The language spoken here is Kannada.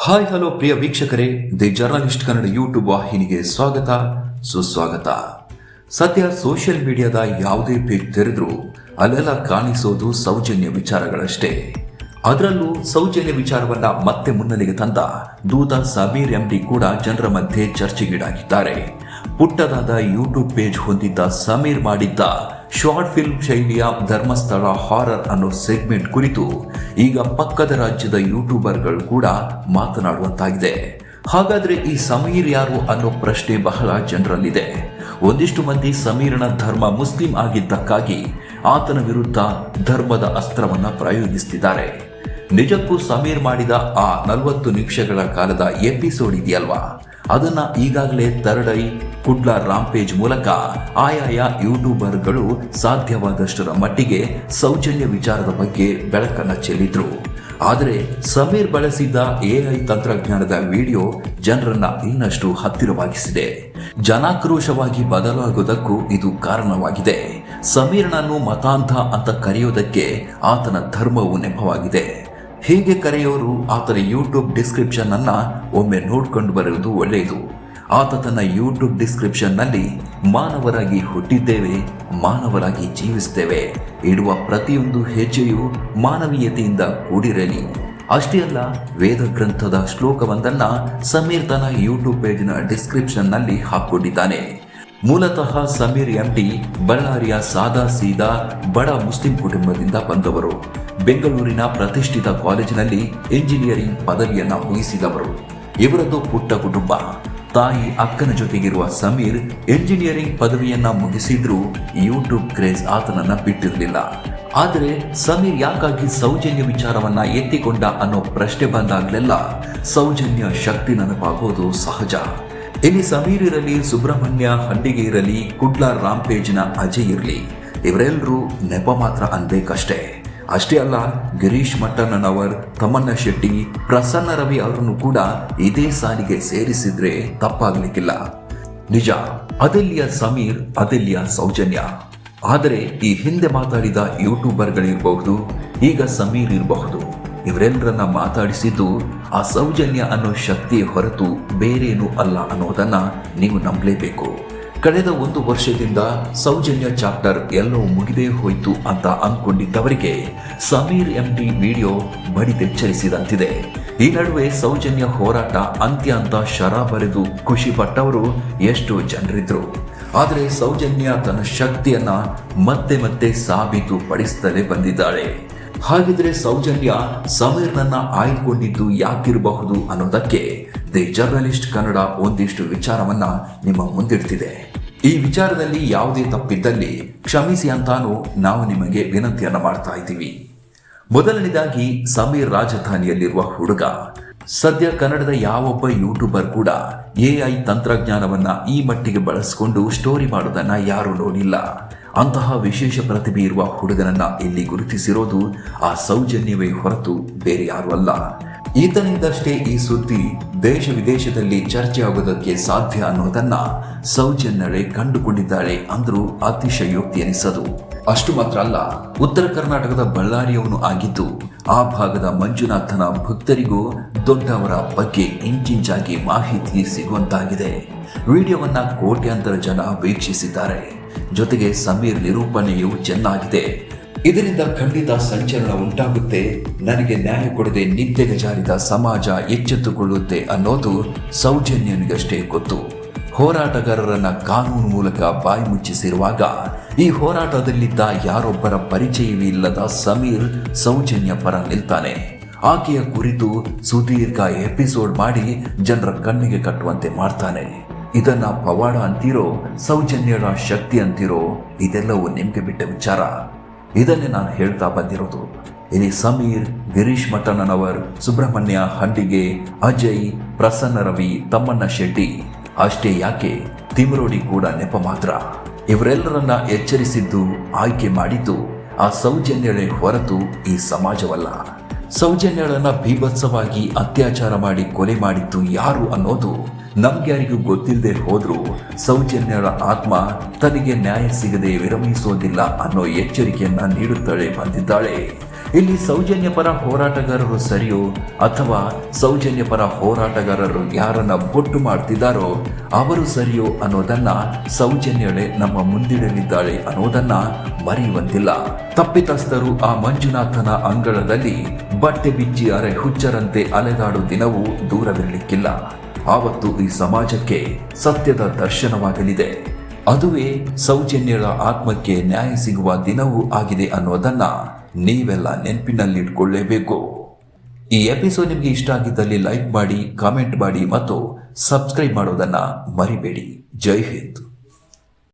ಹಾಯ್ ಹಲೋ ಪ್ರಿಯ ವೀಕ್ಷಕರೇ, ದಿ ಜರ್ನಲಿಸ್ಟ್ ಕನ್ನಡ ಯೂಟ್ಯೂಬ್ ವಾಹಿನಿಗೆ ಸ್ವಾಗತ ಸುಸ್ವಾಗತ. ಸದ್ಯ ಸೋಷಿಯಲ್ ಮೀಡಿಯಾದ ಯಾವುದೇ ಪೇಜ್ ತೆರೆದ್ರೂ ಅಲ್ಲೆಲ್ಲ ಕಾಣಿಸೋದು ಸೌಜನ್ಯ ವಿಚಾರಗಳಷ್ಟೇ. ಅದರಲ್ಲೂ ಸೌಜನ್ಯ ವಿಚಾರವನ್ನ ಮತ್ತೆ ಮುನ್ನೆಲೆಗೆ ತಂದ ದೂತ ಸಮೀರ್ ಎಂಡಿ ಕೂಡ ಜನರ ಮಧ್ಯೆ ಚರ್ಚೆಗೀಡಾಗಿದ್ದಾರೆ. ಪುಟ್ಟದಾದ ಯೂಟ್ಯೂಬ್ ಪೇಜ್ ಹೊಂದಿದ್ದ ಸಮೀರ್ ಮಾಡಿದ್ದ ಶಾರ್ಟ್ ಫಿಲ್ಮ್ ಶೈಲಿಯ ಧರ್ಮಸ್ಥಳ ಹಾರರ್ ಅನ್ನೋ ಸೆಗ್ಮೆಂಟ್ ಕುರಿತು ಈಗ ಪಕ್ಕದ ರಾಜ್ಯದ ಯೂಟ್ಯೂಬರ್ಗಳು ಕೂಡ ಮಾತನಾಡುವಂತಾಗಿದೆ. ಹಾಗಾದ್ರೆ ಈ ಸಮೀರ್ ಯಾರು ಅನ್ನೋ ಪ್ರಶ್ನೆ ಬಹಳ ಜನರಲ್ಲಿದೆ. ಒಂದಿಷ್ಟು ಮಂದಿ ಸಮೀರನ ಧರ್ಮ ಮುಸ್ಲಿಂ ಆಗಿದ್ದಕ್ಕಾಗಿ ಆತನ ವಿರುದ್ಧ ಧರ್ಮದ ಅಸ್ತ್ರವನ್ನ ಪ್ರಯೋಗಿಸುತ್ತಿದ್ದಾರೆ. ನಿಜಕ್ಕೂ ಸಮೀರ್ ಮಾಡಿದ ಆ 40 ನಿಮಿಷಗಳ ಕಾಲದ ಎಪಿಸೋಡ್ ಇದೆಯಲ್ವಾ, ಅದನ್ನ ಈಗಾಗಲೇ ಥರ್ಡ್ ಐ ಕುಡ್ಲಾ ರಾಂಪೇಜ್ ಮೂಲಕ ಆಯಾಯ ಯೂಟ್ಯೂಬರ್ಗಳು ಸಾಧ್ಯವಾದಷ್ಟರ ಮಟ್ಟಿಗೆ ಸೌಜನ್ಯ ವಿಚಾರದ ಬಗ್ಗೆ ಬೆಳಕನ್ನ ಚೆಲ್ಲಿದ್ರು. ಆದರೆ ಸಮೀರ್ ಬಳಸಿದ್ದ AI ತಂತ್ರಜ್ಞಾನದ ವಿಡಿಯೋ ಜನರನ್ನ ಇನ್ನಷ್ಟು ಹತ್ತಿರವಾಗಿಸಿದೆ. ಜನಾಕ್ರೋಶವಾಗಿ ಬದಲಾಗುವುದಕ್ಕೂ ಇದು ಕಾರಣವಾಗಿದೆ. ಸಮೀರ್ನನ್ನು ಮತಾಂಧ ಅಂತ ಕರೆಯೋದಕ್ಕೆ ಆತನ ಧರ್ಮವು ನೆಪವಾಗಿದೆ. ಹೀಗೆ ಕರೆಯೋರು ಆತನ ಯೂಟ್ಯೂಬ್ ಡಿಸ್ಕ್ರಿಪ್ಷನ್ ಅನ್ನ ಒಮ್ಮೆ ನೋಡ್ಕೊಂಡು ಬರುವುದು ಒಳ್ಳೆಯದು. ಆತ ತನ್ನ ಯೂಟ್ಯೂಬ್ ಡಿಸ್ಕ್ರಿಪ್ಷನ್ ನಲ್ಲಿ ಮಾನವರಾಗಿ ಹುಟ್ಟಿದ್ದೇವೆ, ಮಾನವರಾಗಿ ಜೀವಿಸ್ತೇವೆ ಇಡುವ ಪ್ರತಿಯೊಂದು ಹೆಜ್ಜೆಯು ಮಾನವೀಯತೆಯಿಂದ ಕೂಡಿರಲಿ. ಅಷ್ಟೇ ಅಲ್ಲ, ವೇದ ಗ್ರಂಥದ ಶ್ಲೋಕವೊಂದನ್ನ ಸಮೀರ್ ತನ್ನ ಯೂಟ್ಯೂಬ್ ಪೇಜ್ನ ಡಿಸ್ಕ್ರಿಪ್ಷನ್ ನಲ್ಲಿ ಹಾಕೊಂಡಿದ್ದಾನೆ. ಮೂಲತಃ ಸಮೀರ್ ಎಂಡಿ ಬಳ್ಳಾರಿಯ ಸಾದಾ ಸೀದಾ ಬಡ ಮುಸ್ಲಿಂ ಕುಟುಂಬದಿಂದ ಬಂದವರು. ಬೆಂಗಳೂರಿನ ಪ್ರತಿಷ್ಠಿತ ಕಾಲೇಜಿನಲ್ಲಿ ಇಂಜಿನಿಯರಿಂಗ್ ಪದವಿಯನ್ನ ಮುಗಿಸಿದವರು. ಇವರದ್ದು ಪುಟ್ಟ ಕುಟುಂಬ. ತಾಯಿ ಅಕ್ಕನ ಜೊತೆಗಿರುವ ಸಮೀರ್ ಇಂಜಿನಿಯರಿಂಗ್ ಪದವಿಯನ್ನ ಮುಗಿಸಿದ್ರೂ ಯೂಟ್ಯೂಬ್ ಕ್ರೇಜ್ ಆತನನ್ನ ಬಿಟ್ಟಿರಲಿಲ್ಲ. ಆದರೆ ಸಮೀರ್ ಯಾಕಾಗಿ ಸೌಜನ್ಯ ವಿಚಾರವನ್ನ ಎತ್ತಿಕೊಂಡ ಅನ್ನೋ ಪ್ರಶ್ನೆ ಬಂದಾಗ್ಲೆಲ್ಲ ಸೌಜನ್ಯ ಶಕ್ತಿ ನೆನಪಾಗೋದು ಸಹಜ. ಇಲ್ಲಿ ಸಮೀರ್ ಇರಲಿ, ಸುಬ್ರಹ್ಮಣ್ಯ ಹಂಡಿಗೆ ಇರಲಿ, ಕುಡ್ಲಾ ರಾಂಪೇಜ್ನ ಅಜಯ್ ಇರಲಿ, ಇವರೆಲ್ಲರೂ ನೆಪ ಮಾತ್ರ ಅನ್ಬೇಕಷ್ಟೇ. ಅಷ್ಟೇ ಅಲ್ಲ, ಗಿರೀಶ್ ಮಟ್ಟಣ್ಣನವರ್, ತಮ್ಮಣ್ಣ ಶೆಟ್ಟಿ, ಪ್ರಸನ್ನ ರವಿ ಅವರನ್ನು ಕೂಡ ಇದೇ ಸಾಲಿಗೆ ಸೇರಿಸಿದ್ರೆ ತಪ್ಪಾಗ್ಲಿಕ್ಕಿಲ್ಲ. ನಿಜ, ಅದೆಲ್ಲಿಯ ಸಮೀರ್, ಅದೆಲ್ಲಿಯ ಸೌಜನ್ಯ. ಆದರೆ ಈ ಹಿಂದೆ ಮಾತಾಡಿದ ಯೂಟ್ಯೂಬರ್ಗಳಿರಬಹುದು, ಈಗ ಸಮೀರ್ ಇರಬಹುದು, ಇವರೆಲ್ಲರನ್ನ ಮಾತಾಡಿಸಿದ್ದು ಆ ಸೌಜನ್ಯ ಅನ್ನೋ ಶಕ್ತಿ ಹೊರತು ಬೇರೇನೂ ಅಲ್ಲ ಅನ್ನೋದನ್ನ ನೀವು ನಂಬಲೇಬೇಕು. ಕಳೆದ 1 ವರ್ಷದಿಂದ ಸೌಜನ್ಯ ಚಾಪ್ಟರ್ ಎಲ್ಲೋ ಮುಗಿದೇ ಹೋಯ್ತು ಅಂತ ಅಂದ್ಕೊಂಡಿದ್ದವರಿಗೆ ಸಮೀರ್ ಎಂಡಿ ವಿಡಿಯೋ ಬಡಿದೆಚ್ಚರಿಸಿದಂತಿದೆ. ಈ ನಡುವೆ ಸೌಜನ್ಯ ಹೋರಾಟ ಅಂತ್ಯ ಅಂತ ಶರ ಬರೆದು ಖುಷಿ ಪಟ್ಟವರು ಎಷ್ಟೋ ಜನರಿದ್ರು. ಆದರೆ ಸೌಜನ್ಯ ತನ್ನ ಶಕ್ತಿಯನ್ನ ಮತ್ತೆ ಮತ್ತೆ ಸಾಬೀತು ಪಡಿಸುತ್ತಲೇ ಬಂದಿದ್ದಾಳೆ. ಹಾಗಿದ್ರೆ ಸೌಜನ್ಯ ಸಮೀರ್ನನ್ನ ಆಯ್ದುಕೊಂಡಿದ್ದು ಯಾಕಿರಬಹುದು ಅನ್ನೋದಕ್ಕೆ ದಿ ಜರ್ನಲಿಸ್ಟ್ ಕನ್ನಡ ಒಂದಿಷ್ಟು ವಿಚಾರವನ್ನ ನಿಮ್ಮ ಮುಂದಿಡ್ತಿದೆ. ಈ ವಿಚಾರದಲ್ಲಿ ಯಾವುದೇ ತಪ್ಪಿದ್ದಲ್ಲಿ ಕ್ಷಮಿಸಿ ಅಂತಾನು ನಾವು ನಿಮಗೆ ವಿನಂತಿಯನ್ನ ಮಾಡ್ತಾ ಇದ್ದೀವಿ. ಮೊದಲನೇದಾಗಿ, ಸಮೀರ್ ರಾಜಧಾನಿಯಲ್ಲಿರುವ ಹುಡುಗ. ಸದ್ಯ ಕನ್ನಡದ ಯಾವೊಬ್ಬ ಯೂಟ್ಯೂಬರ್ ಕೂಡ AI ತಂತ್ರಜ್ಞಾನವನ್ನ ಈ ಮಟ್ಟಿಗೆ ಬಳಸಿಕೊಂಡು ಸ್ಟೋರಿ ಮಾಡೋದನ್ನ ಯಾರು ನೋಡಿಲ್ಲ. ಅಂತಹ ವಿಶೇಷ ಪ್ರತಿಭೆ ಇರುವ ಹುಡುಗನನ್ನ ಇಲ್ಲಿ ಗುರುತಿಸಿರೋದು ಆ ಸೌಜನ್ಯವೇ ಹೊರತು ಬೇರೆ ಯಾರು ಅಲ್ಲ. ಈತನಿಂದಷ್ಟೇ ಈ ಸುದ್ದಿ ದೇಶ ವಿದೇಶದಲ್ಲಿ ಚರ್ಚೆ ಆಗೋದಕ್ಕೆ ಸಾಧ್ಯ ಅನ್ನೋದನ್ನ ಸೌಜನ್ಯಳೆ ಕಂಡುಕೊಂಡಿದ್ದಾಳೆ ಅಂದ್ರೂ ಅತಿಶಯೋಕ್ತಿ ಎನಿಸದು. ಅಷ್ಟು ಮಾತ್ರ ಅಲ್ಲ, ಉತ್ತರ ಕರ್ನಾಟಕದ ಬಳ್ಳಾರಿಯವನು ಆಗಿದ್ದು ಆ ಭಾಗದ ಮಂಜುನಾಥನ ಭಕ್ತರಿಗೂ ದೊಡ್ಡವರ ಬಗ್ಗೆ ಇಂಚಿಂಚಾಗಿ ಮಾಹಿತಿ ಸಿಗುವಂತಾಗಿದೆ. ವಿಡಿಯೋವನ್ನ ಕೋಟ್ಯಾಂತರ ಜನ ವೀಕ್ಷಿಸಿದ್ದಾರೆ. ಜೊತೆಗೆ ಸಮೀರ್ ನಿರೂಪಣೆಯೂ ಚೆನ್ನಾಗಿದೆ. ಇದರಿಂದ ಖಂಡಿತ ಸಂಚಲನ ಉಂಟಾಗುತ್ತೆ. ನನಗೆ ನ್ಯಾಯ ಕೊಡದೆ ನಿದ್ದೆಗೆ ಜಾರಿದ ಸಮಾಜ ಎಚ್ಚೆತ್ತುಕೊಳ್ಳುತ್ತೆ ಅನ್ನೋದು ಸೌಜನ್ಯನಿಗಷ್ಟೇ ಗೊತ್ತು. ಹೋರಾಟಗಾರರನ್ನ ಕಾನೂನು ಮೂಲಕ ಬಾಯಿ ಮುಚ್ಚಿಸಿರುವಾಗ ಈ ಹೋರಾಟದಲ್ಲಿದ್ದ ಯಾರೊಬ್ಬರ ಪರಿಚಯವೇ ಇಲ್ಲದ ಸಮೀರ್ ಸೌಜನ್ಯ ಪರ ನಿಲ್ತಾನೆ. ಆಕೆಯ ಕುರಿತು ಸುದೀರ್ಘ ಎಪಿಸೋಡ್ ಮಾಡಿ ಜನರ ಕಣ್ಣಿಗೆ ಕಟ್ಟುವಂತೆ ಮಾಡ್ತಾನೆ. ಇದನ್ನ ಪವಾಡ ಅಂತೀರೋ, ಸೌಜನ್ಯರ ಶಕ್ತಿ ಅಂತೀರೋ, ಇದೆಲ್ಲವೂ ನಿಮ್ಗೆ ಬಿಟ್ಟ ವಿಚಾರ. ಇದನ್ನೇ ನಾನು ಹೇಳ್ತಾ ಬಂದಿರೋದು. ಇಲ್ಲಿ ಸಮೀರ್, ಗಿರೀಶ್ ಮಟ್ಟಣ್ಣನವರ್, ಸುಬ್ರಹ್ಮಣ್ಯ ಹಂಡಿಗೆ, ಅಜಯ್, ಪ್ರಸನ್ನ ರವಿ, ತಮ್ಮಣ್ಣ ಶೆಟ್ಟಿ ಅಷ್ಟೇ ಯಾಕೆ, ತಿಮರೋಡಿ ಕೂಡ ನೆಪ ಮಾತ್ರ. ಇವರೆಲ್ಲರನ್ನ ಎಚ್ಚರಿಸಿದ್ದು, ಆಯ್ಕೆ ಮಾಡಿದ್ದು ಆ ಸೌಜನ್ಯಳೆ ಹೊರತು ಈ ಸಮಾಜವಲ್ಲ. ಸೌಜನ್ಯಳನ್ನ ಬೀಭತ್ಸವಾಗಿ ಅತ್ಯಾಚಾರ ಮಾಡಿ ಕೊಲೆ ಮಾಡಿದ್ದು ಯಾರು ಅನ್ನೋದು ನಮ್ಗ್ಯಾರಿಗೂ ಗೊತ್ತಿಲ್ಲದೆ ಹೋದ್ರೂ ಸೌಜನ್ಯಳ ಆತ್ಮ ತನಗೆ ನ್ಯಾಯ ಸಿಗದೆ ವಿರಮಿಸೋದಿಲ್ಲ ಅನ್ನೋ ಎಚ್ಚರಿಕೆಯನ್ನ ನೀಡುತ್ತಲೇ ಬಂದಿದ್ದಾಳೆ. ಇಲ್ಲಿ ಸೌಜನ್ಯ ಪರ ಹೋರಾಟಗಾರರು ಸರಿಯೋ ಅಥವಾ ಸೌಜನ್ಯ ಪರ ಹೋರಾಟಗಾರರು ಯಾರನ್ನ ಬೊಟ್ಟು ಮಾಡ್ತಿದ್ದಾರೋ ಅವರು ಸರಿಯೋ ಅನ್ನೋದನ್ನ ಸೌಜನ್ಯಳೆ ನಮ್ಮ ಮುಂದಿಡಲಿದ್ದಾಳೆ ಅನ್ನೋದನ್ನ ಮರೆಯುವಂತಿಲ್ಲ. ತಪ್ಪಿತಸ್ಥರು ಆ ಮಂಜುನಾಥನ ಅಂಗಳದಲ್ಲಿ ಬಟ್ಟೆ ಬಿಚ್ಚಿ ಅರೆ ಹುಚ್ಚರಂತೆ ಅಲೆದಾಡೋ ದಿನವೂ ದೂರವಿರಲಿಕ್ಕಿಲ್ಲ. ಆವತ್ತು ಈ ಸಮಾಜಕ್ಕೆ ಸತ್ಯದ ದರ್ಶನವಾಗಲಿದೆ. ಅದುವೇ ಸೌಜನ್ಯಳ ಆತ್ಮಕ್ಕೆ ನ್ಯಾಯ ಸಿಗುವ ದಿನವೂ ಆಗಿದೆ ಅನ್ನೋದನ್ನ ನೀವೆಲ್ಲ ನೆನಪಿನಲ್ಲಿಟ್ಕೊಳ್ಳೇಬೇಕು. ಈ ಎಪಿಸೋಡ್ ನಿಮಗೆ ಇಷ್ಟ ಆಗಿದ್ದಲ್ಲಿ ಲೈಕ್ ಮಾಡಿ, ಕಾಮೆಂಟ್ ಮಾಡಿ ಮತ್ತು ಸಬ್ಸ್ಕ್ರೈಬ್ ಮಾಡೋದನ್ನ ಮರಿಬೇಡಿ. ಜೈ ಹಿಂದ್.